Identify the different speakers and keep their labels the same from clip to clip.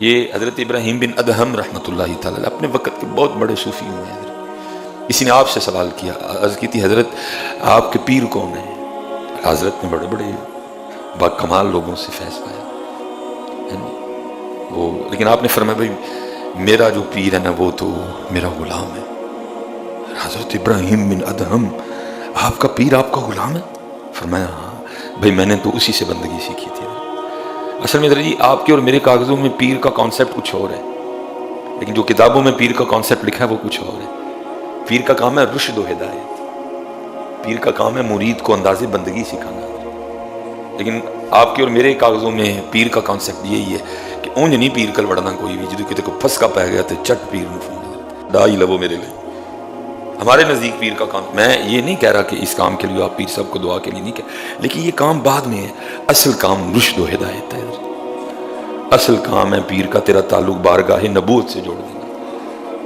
Speaker 1: یہ حضرت ابراہیم بن ادہم رحمۃ اللہ تعالی اپنے وقت کے بہت بڑے صوفی ہوئے ہیں حضرت. کسی نے آپ سے سوال کیا، عرض کی تھی حضرت آپ کے پیر کون ہیں؟ حضرت نے بڑے بڑے با کمال لوگوں سے فیض پایا وہ، لیکن آپ نے فرمایا بھائی میرا جو پیر ہے نا وہ تو میرا غلام ہے. حضرت ابراہیم بن ادہم آپ کا پیر آپ کا غلام ہے؟ فرمایا ہاں بھائی میں نے تو اسی سے بندگی سیکھی تھی. اصل میں جی آپ کے اور میرے کاغذوں میں پیر کا کانسیپٹ کچھ اور ہے، لیکن جو کتابوں میں پیر کا کانسیپٹ لکھا ہے وہ کچھ اور ہے. پیر کا کام ہے رشد و ہدایت، پیر کا کام ہے مرید کو انداز بندگی سکھانا. لیکن آپ کے اور میرے کاغذوں میں پیر کا کانسیپٹ یہی ہے کہ اونج نہیں پیر کل وڑنا کوئی بھی، جدو کتے کو پھسکا پہ گیا تو چٹ پیر نفون ڈائی لبو میرے لئے. ہمارے نزدیک پیر کا کام، میں یہ نہیں کہہ رہا کہ اس کام کے لیے آپ پیر صاحب کو دعا کے لیے نہیں کہہ، لیکن یہ کام بعد میں ہے. اصل کام رشد و ہدایت ہے. اصل کام ہے پیر کا تیرا تعلق بارگاہ نبوت سے جوڑ دینا.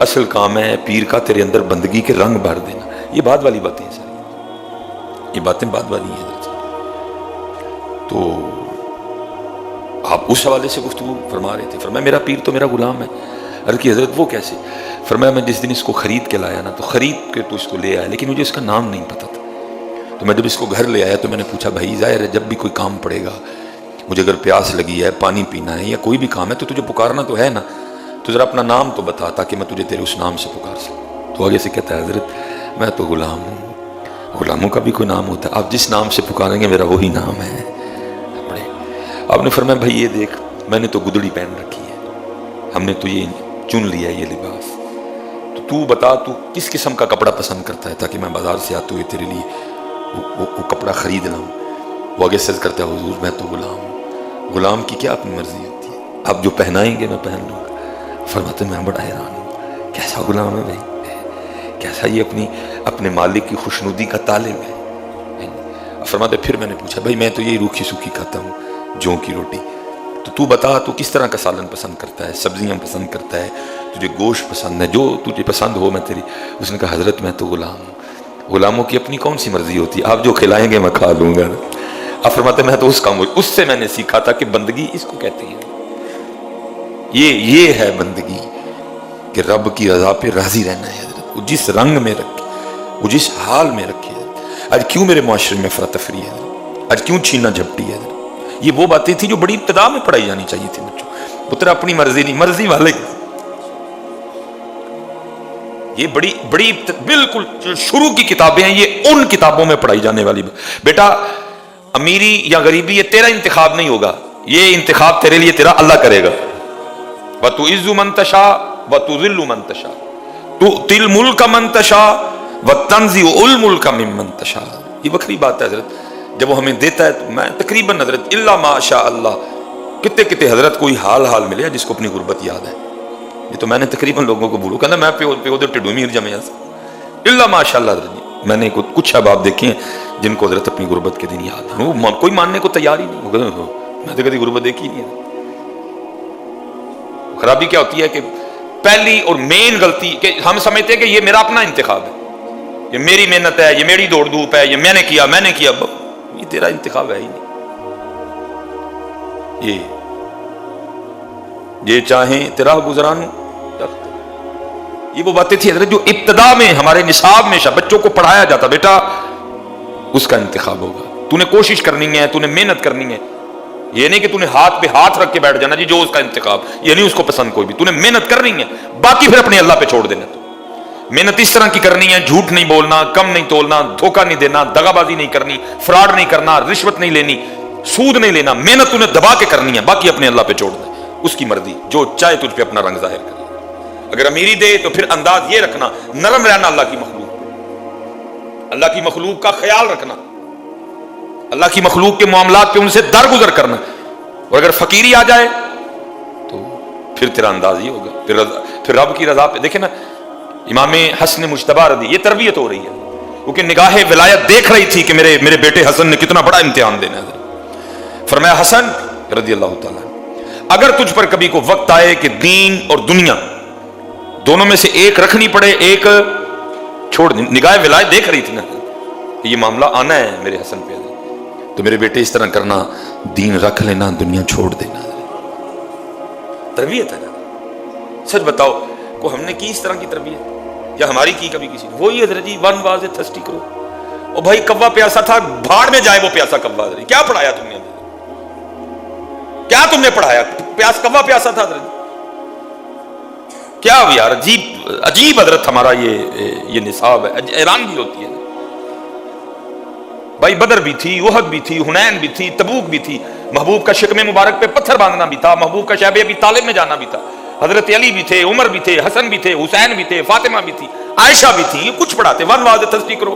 Speaker 1: اصل کام ہے پیر کا تیرے اندر بندگی کے رنگ بھر دینا. یہ بعد والی باتیں ہیں ساری، یہ باتیں بعد والی ہیں. تو آپ اس حوالے سے گفتگو فرما رہے تھے. فرمایا میرا پیر تو میرا غلام ہے. عرض کی حضرت وہ کیسے؟ فرمایا میں جس دن اس کو خرید کے لایا نا تو خرید کے تو اس کو لے آیا، لیکن مجھے اس کا نام نہیں پتا تھا. تو میں جب اس کو گھر لے آیا تو میں نے پوچھا بھائی ظاہر ہے جب بھی کوئی کام پڑے گا، مجھے اگر پیاس لگی ہے، پانی پینا ہے یا کوئی بھی کام ہے تو تجھے پکارنا تو ہے نا، تو ذرا اپنا نام تو بتا تاکہ میں تجھے تیرے اس نام سے پکار سکوں. تو آگے سے کہتا ہے حضرت میں تو غلام ہوں، غلاموں کا بھی کوئی نام ہوتا ہے، آپ جس نام سے پکاریں گے میرا وہی نام ہے. آپ نے فرمایا بھائی یہ دیکھ میں نے تو گدڑی پہن رکھی ہے، ہم نے تو یہ چن لیا ہے یہ لباس، تو بتا تو کس قسم کا کپڑا پسند کرتا ہے تاکہ میں بازار سے آتے ہوئے تیرے لیے وہ کپڑا خرید لاؤں. وہ آگے سج کرتا ہے حضور میں تو غلام ہوں، غلام کی کیا اپنی مرضی ہوتی ہے، آپ جو پہنائیں گے میں پہن لوں گا. فرماتے میں بڑا حیران ہوں کیسا غلام ہے بھائی، کیسا یہ اپنے مالک کی خوشنودی کا طالب ہے. فرماتے پھر میں نے پوچھا بھائی میں تو یہی روکھی سوکھی کھاتا ہوں جو کی روٹی، تو بتا تو کس طرح کا سالن پسند کرتا ہے، سبزیاں پسند کرتا ہے، تجھے گوشت پسند ہے، جو تجھے پسند ہو میں تیری. اس نے کہا حضرت میں تو غلام ہوں، غلاموں کی اپنی کون سی مرضی ہوتی ہے، آپ جو کھلائیں گے میں کھا لوں گا. آپ فرماتے میں تو اس سے میں نے سیکھا تھا کہ بندگی اس کو کہتے ہیں. یہ ہے بندگی کہ رب کی رضا پہ راضی رہنا ہے حضرت. وہ جس رنگ میں رکھے، وہ جس حال میں رکھے. آج کیوں میرے معاشرے میں افراتفری ہے، آج کیوں چھینا جھپٹی ہے؟ یہ وہ باتیں تھیں جو بڑی ابتدا میں پڑھائی جانی چاہیے تھی بچوں. پتر اپنی مرضی نہیں، مرضی والے. یہ بڑی بالکل شروع کی کتابیں ہیں، یہ ان کتابوں میں پڑھائی جانے والی. بیٹا امیری یا غریبی یہ تیرا انتخاب نہیں ہوگا، یہ انتخاب تیرے لیے تیرا اللہ کرے گا. وَتُعِزُّ مَن تَشَاءُ وَتُذِلُّ مَن تَشَاءُ تُؤْتِي الْمُلْكَ مَن تَشَاءُ وَتَنزِعُ الْمُلْكَ مِمَّن تَشَاءُ. یہ وکری بات ہے حضرت، جب وہ ہمیں دیتا ہے تو میں تقریباً حضرت الا ما شاء اللہ کتے حضرت کوئی حال ملے جس کو اپنی غربت یاد ہے. یہ تو میں نے تقریباً لوگوں کو بولوں کہنا میں پیو دے ٹڈو میر جمع الا ما شاء اللہ. حضرت جی میں نے کچھ احباب دیکھے ہیں جن کو حضرت اپنی غربت کے دن یاد ہے، وہ کوئی ماننے کو تیار ہی نہیں. میں تو کبھی غربت دیکھی نہیں ہے. خرابی کیا ہوتی ہے کہ پہلی اور مین غلطی کہ ہم سمجھتے ہیں کہ یہ میرا اپنا انتخاب ہے، یہ میری محنت ہے، یہ میری دوڑ دھوپ ہے، یہ میں نے کیا. یہ تیرا انتخاب ہے ہی نہیں. یہ چاہیں تیرا گزران. یہ وہ باتیں تھی حضرت جو ابتدا میں ہمارے نصاب میں بچوں کو پڑھایا جاتا. بیٹا اس کا انتخاب ہوگا، تو نے کوشش کرنی ہے، تو نے محنت کرنی ہے. یہ نہیں کہ تو نے ہاتھ پہ ہاتھ رکھ کے بیٹھ جانا جی جو اس کا انتخاب، یہ نہیں اس کو پسند کوئی بھی. تو نے محنت کرنی ہے، باقی پھر اپنے اللہ پہ چھوڑ دینا. تو محنت اس طرح کی کرنی ہے، جھوٹ نہیں بولنا، کم نہیں تولنا، دھوکہ نہیں دینا، دغا بازی نہیں کرنی، فراڈ نہیں کرنا، رشوت نہیں لینی، سود نہیں لینا. محنت تو نے دبا کے کرنی ہے، باقی اپنے اللہ پہ چھوڑ دے. اس کی مرضی جو چاہے تجھ پہ اپنا رنگ ظاہر کرے. اگر امیری دے تو پھر انداز یہ رکھنا نرم رہنا اللہ کی مخلوق، اللہ کی مخلوق کا خیال رکھنا، اللہ کی مخلوق کے معاملات پہ ان سے درگزر کرنا. اور اگر فقیری آ جائے تو پھر تیرا انداز یہ ہوگا، پھر رب کی رضا پہ. دیکھیں نا امام حسن مجتبی رضی، یہ تربیت ہو رہی ہے کیونکہ نگاہ ولایت دیکھ رہی تھی کہ میرے بیٹے حسن نے کتنا بڑا امتحان دینا ہے. فرمایا حسن رضی اللہ تعالیٰ اگر تجھ پر کبھی کو وقت آئے کہ دین اور دنیا دونوں میں سے ایک رکھنی پڑے، ایک چھوڑ دیں. نگاہ ولایت دیکھ رہی تھی نا یہ معاملہ آنا ہے میرے حسن پہ، تو میرے بیٹے اس طرح کرنا، دین رکھ لینا، دنیا چھوڑ دینا. تربیت ہے نا. سچ بتاؤ کو ہم نے کی اس طرح کی تربیت یا ہماری کی کبھی کسی نے؟ وہی حضرت جی ون واز اے تھرسٹی کرو. او بھائی کوا پیاسا تھا, بھاڑ میں جائے وہ پیاسا کوا. کیا پڑھایا تم نے؟ کیا تم نے پڑھایا؟ پیاس کوا پیاسا تھا حضرت. کیا یار عجیب عجیب حضرت ہمارا یہ نصاب ہے. حیران بھی ہوتی ہے بھائی. بدر بھی تھی, احد بھی تھی, حنین بھی تھی, تبوک بھی تھی. محبوب کا شکم مبارک پہ پتھر باندھنا بھی تھا. محبوب کا شیب ابی طالب میں جانا بھی تھا. حضرت علی بھی تھے, عمر بھی تھے, حسن بھی تھے, حسین بھی تھے, فاطمہ بھی تھی, عائشہ بھی تھی. یہ کچھ پڑھاتے ون واز اے تھرسٹی کرو.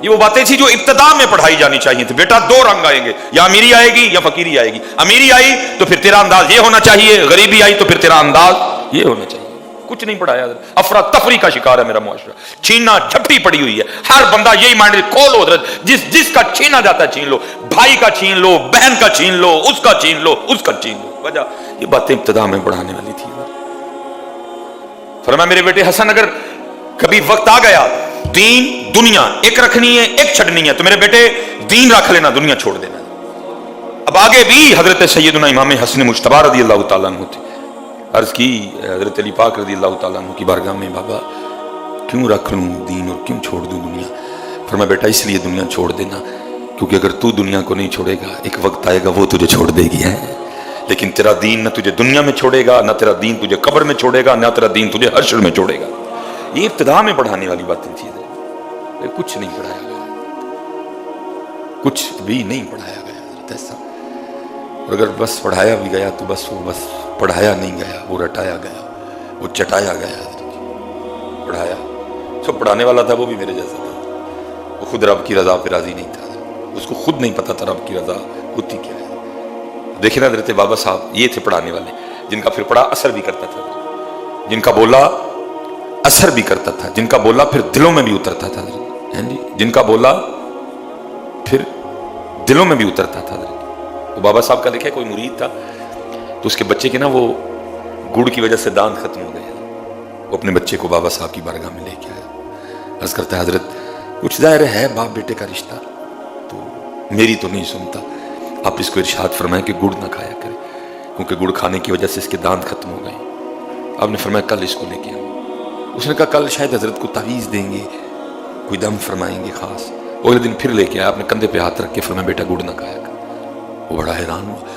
Speaker 1: یہ وہ باتیں تھی جو ابتدا میں پڑھائی جانی چاہیے تھی. بیٹا دو رنگ آئیں گے, یا امیری آئے گی یا فقیری آئے گی. امیری آئی تو پھر تیرا انداز یہ ہونا چاہیے, غریبی آئی تو پھر تیرا انداز یہ ہونا چاہیے. کچھ نہیں پڑھایا. افراتفری کا شکار ہے میرا معاشرہ. چھیننا جھپٹی پڑی ہوئی ہے. ہر بندہ یہی مائنڈ کھولو حضرت, جس کا چھینا جاتا ہے چھین لو. بھائی کا چھین لو, بہن کا چھین لو, اس کا چھین لو, اس کا چھین لو. وجہ یہ باتیں ابتدا میں پڑھانے والی تھی. فرمایا میرے بیٹے حسن اگر کبھی وقت آ گیا دین دنیا ایک رکھنی ہے ایک چھڑنی ہے تو میرے بیٹے دین رکھ لینا, دنیا چھوڑ دینا. اب آگے بھی حضرت سیدنا امام حسن مجتبی رضی اللہ تعالیٰ عنہ تھے. عرض کی حضرت علی پاک رضی اللہ تعالیٰ عنہ کی بارگاہ میں, بابا کیوں رکھ لوں دین اور کیوں چھوڑ دوں دنیا؟ فرمایا بیٹا اس لیے دنیا چھوڑ دینا کیونکہ اگر تو دنیا کو نہیں چھوڑے گا ایک وقت آئے گا وہ تجھے چھوڑ دے گی ہے. لیکن تیرا دین نہ تجھے دنیا میں چھوڑے گا, نہ تیرا دین تجھے قبر میں چھوڑے گا, نہ تیرا دین تجھے حشر میں چھوڑے گا. یہ ابتدا میں پڑھانے والی باتیں تھی. کچھ نہیں پڑھایا گیا, کچھ بھی نہیں پڑھایا گیا حضرت ایسا. اور اگر بس پڑھایا بھی گیا تو بس وہ بس پڑھایا نہیں گیا, وہ رٹایا گیا, وہ چٹایا گیا. پڑھایا جو پڑھانے والا تھا وہ بھی میرے جیسا تھا. وہ خود رب کی رضا پہ راضی نہیں تھا. اس کو خود نہیں پتا تھا رب کی رضا ہوتی کیا ہے. دیکھیں نا حضرت بابا صاحب یہ تھے پڑھانے والے جن کا پھر پڑھا اثر بھی کرتا تھا, جن کا بولا اثر بھی کرتا تھا, جن کا بولا پھر دلوں میں بھی اترتا تھا, جن کا بولا پھر دلوں میں بھی اترتا تھا. تو بابا صاحب کا دیکھا کوئی مرید تھا تو اس کے بچے کے نا وہ گڑ کی وجہ سے دانت ختم ہو گئے. وہ اپنے بچے کو بابا صاحب کی بارگاہ میں لے کے آیا. عرض کرتا ہے حضرت کچھ ظاہر ہے باپ بیٹے کا رشتہ تو میری تو نہیں سنتا, آپ اس کو ارشاد فرمائیں کہ گڑ نہ کھایا کرے کیونکہ گڑ کھانے کی وجہ سے اس کے دانت ختم ہو گئے. آپ نے فرمایا کل اس کو لے کے آؤ. اس نے کہا کل شاید حضرت کو تعویذ دیں گے, کوئی دم فرمائیں گے خاص. اگلے دن پھر لے کے آیا, آپ نے کندھے پہ ہاتھ رکھ کے فرمایا بیٹا گڑ نہ کھایا کر. وہ بڑا حیران ہوا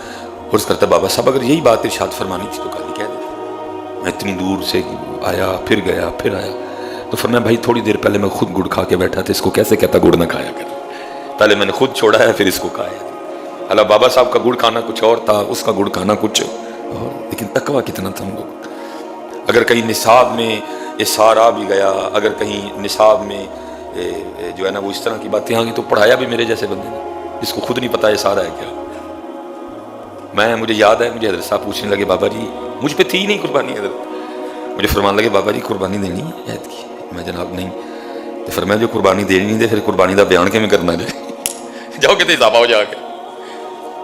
Speaker 1: اور اس کرتا بابا صاحب اگر یہی بات ارشاد فرمانی تھی تو کل کہہ دے. میں اتنی دور سے آیا پھر گیا پھر آیا تو فرمایا بھائی تھوڑی دیر پہلے میں خود گڑ کھا کے بیٹھا تھا, اس کو کیسے کہتا گڑ نہ کھایا کر. پہلے میں نے خود چھوڑا ہے پھر اس کو کھایا. اللہ بابا صاحب کا گڑ کھانا کچھ اور تھا, اس کا گڑ کھانا کچھ اور, لیکن تقویٰ کتنا تھا ہم لوگ. اگر کہیں نصاب میں اثار آ بھی گیا, اگر کہیں نصاب میں جو ہے نا وہ اس طرح کی باتیں آ گئی تو پڑھایا بھی میرے جیسے بندے نے جس کو خود نہیں پتا اثار ہے کیا. مجھے یاد ہے مجھے حضرت صاحب پوچھنے لگے بابا جی مجھ پہ تھی نہیں قربانی حضرت, مجھے فرمان لگے بابا جی قربانی دینی ہے عید کی. میں جناب نہیں. تو فرمایا جو قربانی دینی نہیں دے پھر قربانی دا بیان کیوں کرنا جائے جاؤ کہتے اضافہ ہو جا کے.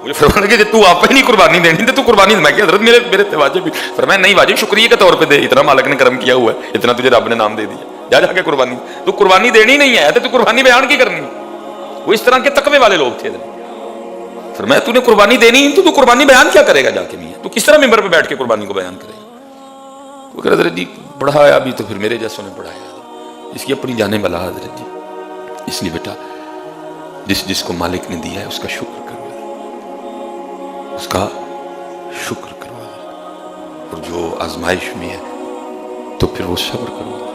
Speaker 1: مجھے فرمان لگے تو آپ ہی نہیں قربانی دینی تو قربانی میں کہ حضرت میرے واجب بھی. فرمایا نہیں واجب شکریہ کے طور پہ دے, اتنا مالک نے کرم کیا ہوا ہے, اتنا تجھے رب نے نام دے دیا, جا کے قربانی. تو قربانی دینی نہیں ہے تو قربانی بیان کی کرنی. وہ اس طرح کے تقوی والے لوگ تھے. فرمایا تو نے قربانی دینی تو قربانی بیان کیا کرے گا جا کے میاں, تو کس طرح ممبر پہ بیٹھ کے قربانی کو بیان کرے گا. تو حضرت جی پڑھایا بھی تو پھر میرے جیسوں نے پڑھایا, اس کی اپنی جانے والا حضرت جی. اس لیے بیٹا جس کو مالک نے دیا ہے اس کا شکر کرو, اس کا شکر کرو, اور جو آزمائش میں ہے تو پھر وہ صبر کرو.